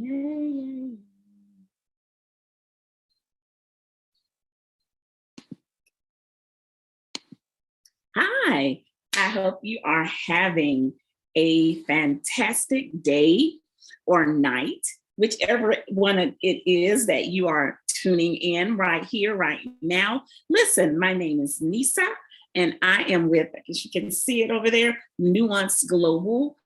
Yay. Hi, I hope you are having a fantastic day or night, whichever one it is that you are tuning in right here, right now. Listen, my name is Nisa, and I am with, as you can see it over there, Nuance Global,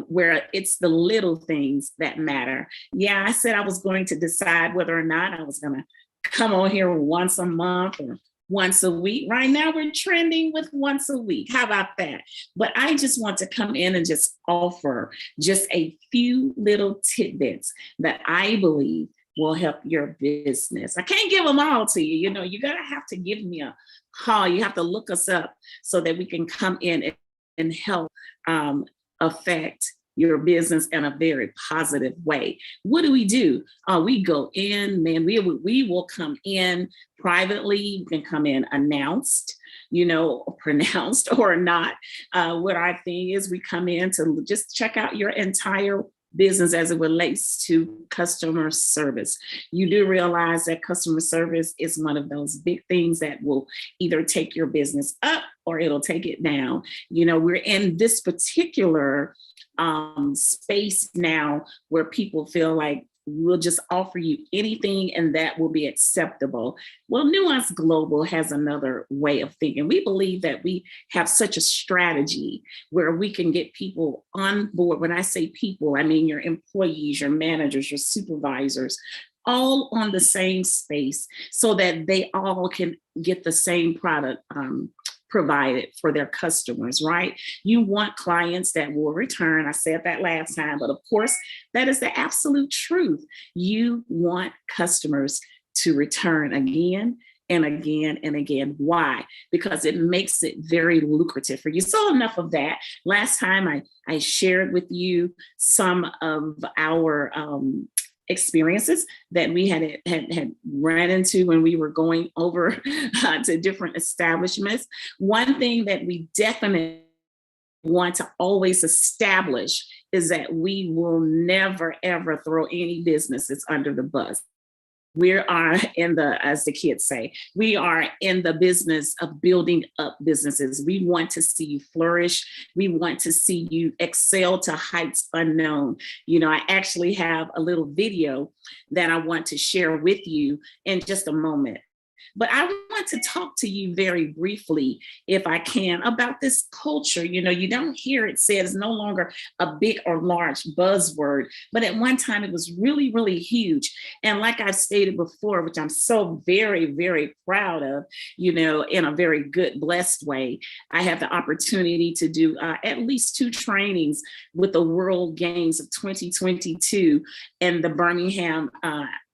where it's the little things that matter. Yeah, I said I was going to decide whether or not I was going to come on here once a month or once a week. Right now, we're trending with once a week. How about that? But I just want to come in and just offer just a few little tidbits that I believe will help your business. I can't give them all to you. You know, you're going to have to give me a call. You have to look us up so that we can come in and help affect your business in a very positive way. What do? We go in, man, we will come in privately. You can come in announced, pronounced or not. What our thing is, we come in to just check out your entire business as it relates to customer service. You do realize that customer service is one of those big things that will either take your business up or it'll take it down. We're in this particular space now where people feel like we'll just offer you anything and that will be acceptable. Well, Nuance Global has another way of thinking. We believe that we have such a strategy where we can get people on board. When I say people, I mean your employees, your managers, your supervisors, all on the same space so that they all can get the same product provided for their customers, right? You want clients that will return. I said that last time, but of course, that is the absolute truth. You want customers to return again and again and again. Why? Because it makes it very lucrative for you. So enough of that. Last time I shared with you some of our experiences that we had ran into when we were going over to different establishments. One thing that we definitely want to always establish is that we will never, ever throw any businesses under the bus. We are as the kids say, we are in the business of building up businesses. We want to see you flourish. We want to see you excel to heights unknown. I actually have a little video that I want to share with you in just a moment. But I want to talk to you very briefly, if I can, about this culture. You don't hear it said. It's no longer a big or large buzzword, but at one time it was really, really huge. And like I've stated before, which I'm so very, very proud of, in a very good, blessed way, I have the opportunity to do at least 2 trainings with the World Games of 2022 in the Birmingham,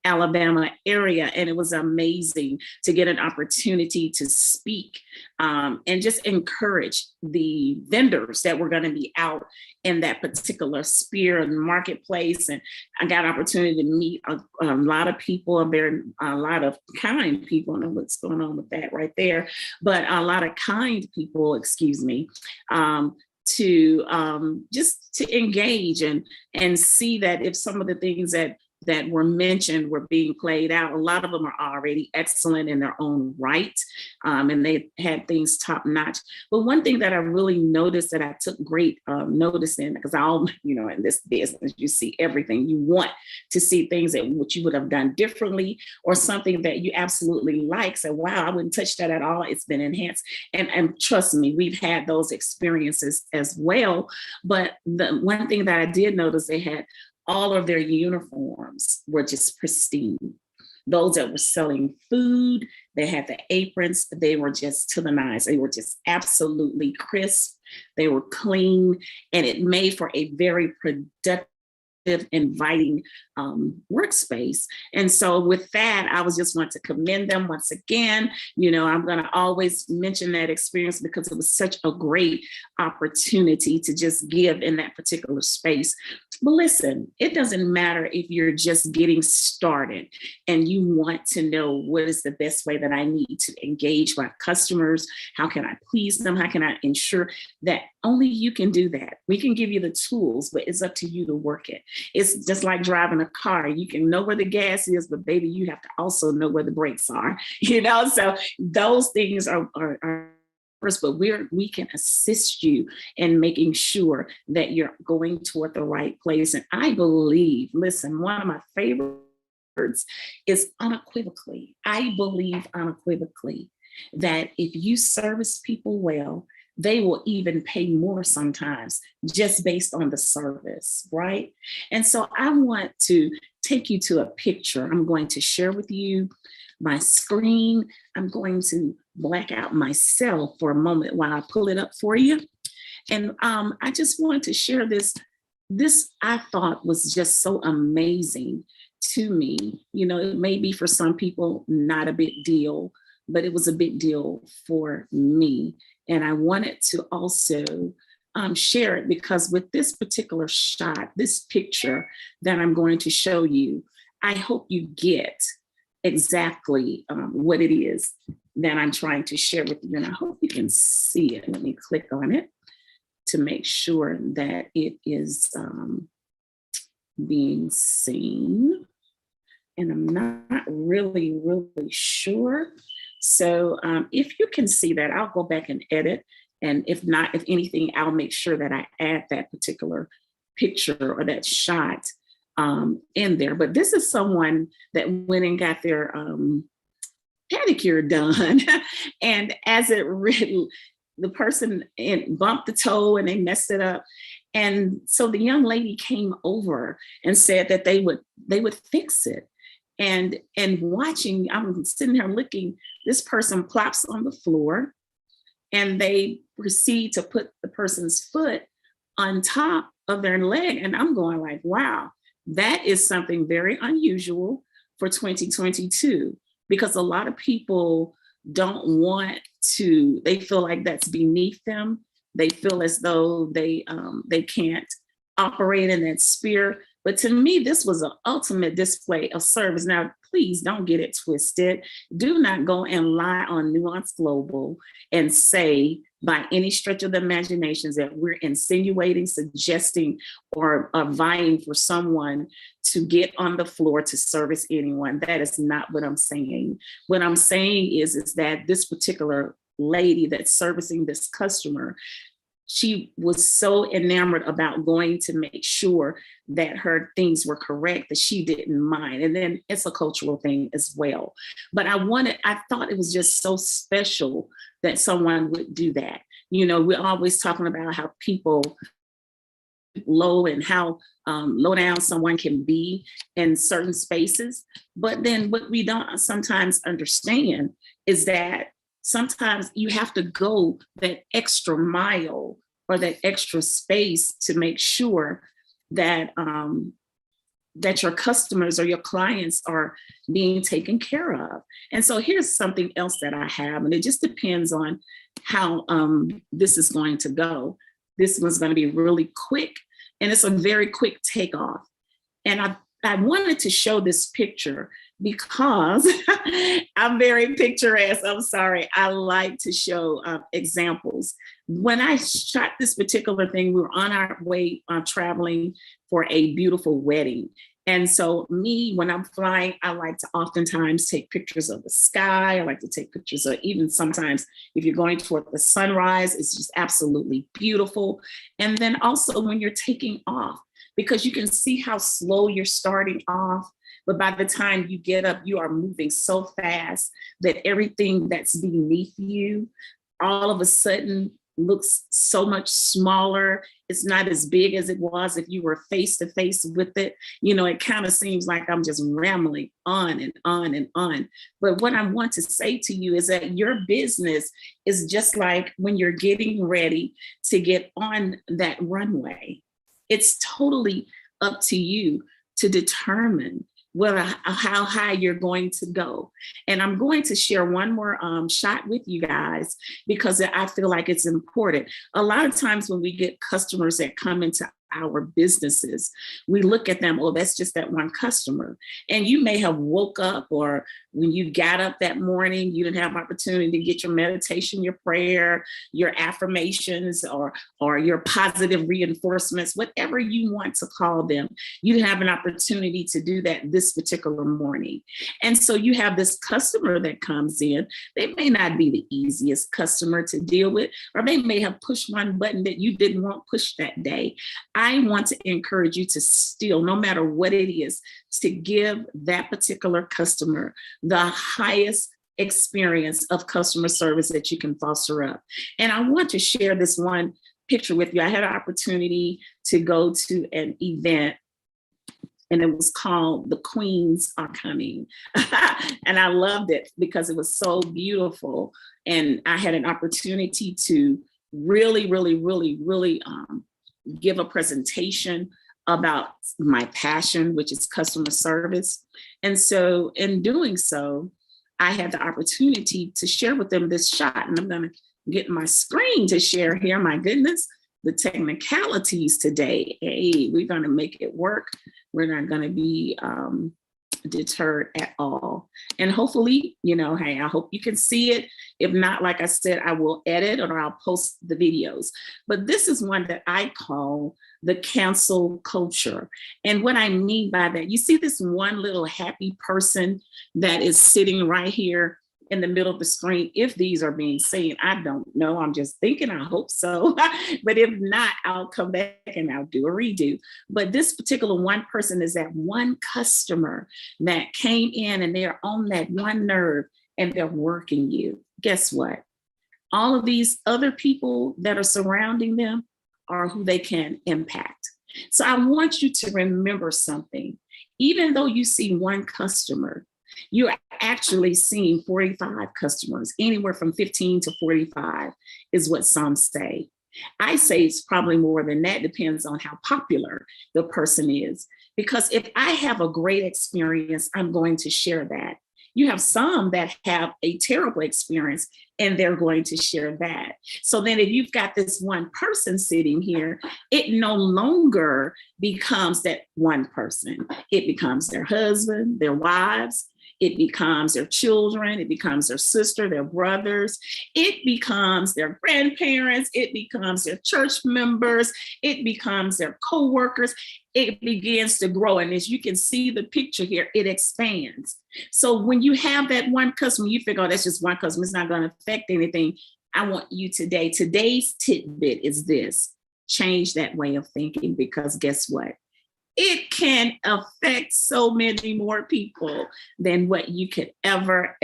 Alabama area. And it was amazing to get an opportunity to speak and just encourage the vendors that were going to be out in that particular sphere of the marketplace. And I got an opportunity to meet a lot of people, a lot of kind people. I don't know what's going on with that right there, but a lot of kind people, excuse me, to just to engage and see that if some of the things that were mentioned were being played out. A lot of them are already excellent in their own right, and they had things top notch. But one thing that I really noticed that I took great notice in, because in this business, you see everything. You want to see things that what you would have done differently, or something that you absolutely like. So, wow, I wouldn't touch that at all. It's been enhanced. And trust me, we've had those experiences as well. But the one thing that I did notice, they had all of their uniforms were just pristine. Those that were selling food, they had the aprons, they were just to the nines. They were just absolutely crisp. They were clean, and it made for a very productive, inviting workspace. And so with that, I was just want to commend them once again. I'm going to always mention that experience because it was such a great opportunity to just give in that particular space. But listen, it doesn't matter if you're just getting started and you want to know what is the best way that I need to engage my customers. How can I please them? How can I ensure that only you can do that? We can give you the tools, but it's up to you to work it. It's just like driving a car. You can know where the gas is, but baby, you have to also know where the brakes are, so those things are but we can assist you in making sure that you're going toward the right place. And I believe, listen, one of my favorite words is unequivocally. I believe unequivocally that if you service people well, they will even pay more sometimes just based on the service, right? And so I want to take you to a picture. I'm going to share with you my screen. I'm going to black out myself for a moment while I pull it up for you. And I just wanted to share this. This I thought was just so amazing to me. It may be for some people not a big deal, but it was a big deal for me. And I wanted to also share it because with this particular shot, this picture that I'm going to show you, I hope you get exactly what it is that I'm trying to share with you. And I hope you can see it. Let me click on it to make sure that it is being seen. And I'm not really sure. So if you can see that, I'll go back and edit. And if not, if anything, I'll make sure that I add that particular picture or that shot in there. But this is someone that went and got their pedicure done. And as it really, the person bumped the toe and they messed it up. And so the young lady came over and said that they would fix it. And watching, I'm sitting here looking, this person plops on the floor and they proceed to put the person's foot on top of their leg. And I'm going like, wow, that is something very unusual for 2022, because a lot of people don't want to, they feel like that's beneath them. They feel as though they can't operate in that sphere. But to me, this was an ultimate display of service. Now, please don't get it twisted. Do not go and lie on Nuance Global and say by any stretch of the imaginations that we're insinuating, suggesting, or vying for someone to get on the floor to service anyone. That is not what I'm saying. What I'm saying is that this particular lady that's servicing this customer, she was so enamored about going to make sure that her things were correct that she didn't mind. And then it's a cultural thing as well. But I thought it was just so special that someone would do that. We're always talking about how people low and how low down someone can be in certain spaces. But then what we don't sometimes understand is that sometimes you have to go that extra mile or that extra space to make sure that that your customers or your clients are being taken care of. And so here's something else that I have, and it just depends on how this is going to go. This one's going to be really quick, and it's a very quick takeoff. And I wanted to show this picture because I'm very picturesque. I'm sorry. I like to show examples. When I shot this particular thing, we were on our way traveling for a beautiful wedding. And so when I'm flying, I like to oftentimes take pictures of the sky. I like to take pictures of, even sometimes if you're going toward the sunrise, it's just absolutely beautiful. And then also when you're taking off, because you can see how slow you're starting off. But by the time you get up, you are moving so fast that everything that's beneath you all of a sudden looks so much smaller. It's not as big as it was if you were face to face with it. It kind of seems like I'm just rambling on and on and on. But what I want to say to you is that your business is just like when you're getting ready to get on that runway. It's totally up to you to determine how high you're going to go. And I'm going to share one more shot with you guys because I feel like it's important. A lot of times when we get customers that come into our businesses, we look at them, oh, that's just that one customer. And you may have woke up or when you got up that morning, you didn't have opportunity to get your meditation, your prayer, your affirmations, or your positive reinforcements, whatever you want to call them. You didn't have an opportunity to do that this particular morning. And so you have this customer that comes in. They may not be the easiest customer to deal with, or they may have pushed one button that you didn't want pushed that day. I want to encourage you to still, no matter what it is, to give that particular customer the highest experience of customer service that you can foster up. And I want to share this one picture with you. I had an opportunity to go to an event, and it was called The Queens Are Coming. And I loved it because it was so beautiful. And I had an opportunity to really give a presentation about my passion, which is customer service. And so in doing so, I had the opportunity to share with them this shot. And I'm going to get my screen to share here. My goodness, the technicalities today. Hey, we're going to make it work. We're not going to be deterred at all. And hopefully, hey, I hope you can see it. If not, like I said, I will edit or I'll post the videos. But this is one that I call the cancel culture. And what I mean by that, you see this one little happy person that is sitting right here in the middle of the screen. If these are being seen, I don't know. I'm just thinking, I hope so. But if not, I'll come back and I'll do a redo. But this particular one person is that one customer that came in and they're on that one nerve and they're working you. Guess what? All of these other people that are surrounding them are who they can impact. So I want you to remember something. Even though you see one customer, you're actually seeing 45 customers. Anywhere from 15 to 45 is what some say. I say it's probably more than that, depends on how popular the person is. Because if I have a great experience, I'm going to share that. You have some that have a terrible experience and they're going to share that. So then if you've got this one person sitting here, it no longer becomes that one person. It becomes their husband, their wives. It becomes their children. It becomes their sister, their brothers. It becomes their grandparents. It becomes their church members. It becomes their co-workers. It begins to grow. And as you can see the picture here, it expands. So when you have that one customer, you figure, oh, that's just one customer. It's not going to affect anything. I want you today's tidbit is this: change that way of thinking, because guess what? It can affect so many more people than what you could ever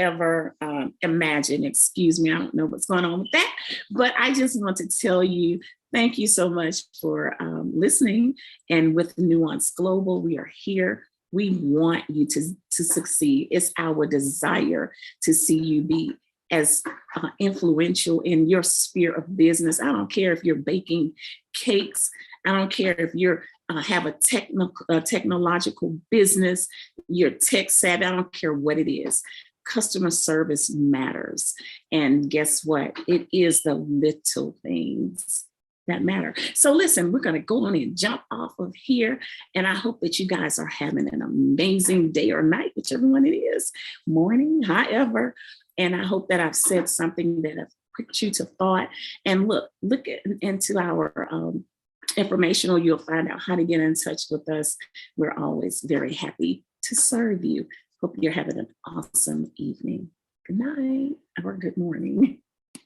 imagine. Excuse me, I don't know what's going on with that, but I just want to tell you, thank you so much for listening. And with Nuance Global, we are here. We want you to succeed. It's our desire to see you be as influential in your sphere of business. I don't care if you're baking cakes. I don't care if you're have a technological business, you're tech savvy. I don't care what it is. Customer service matters. And guess what? It is the little things that matter. So listen, we're going to go on and jump off of here. And I hope that you guys are having an amazing day or night, whichever one it is, morning, however. And I hope that I've said something that have put you to thought. And look into our informational, you'll find out how to get in touch with us. We're always very happy to serve you. Hope you're having an awesome evening. Good night or good morning.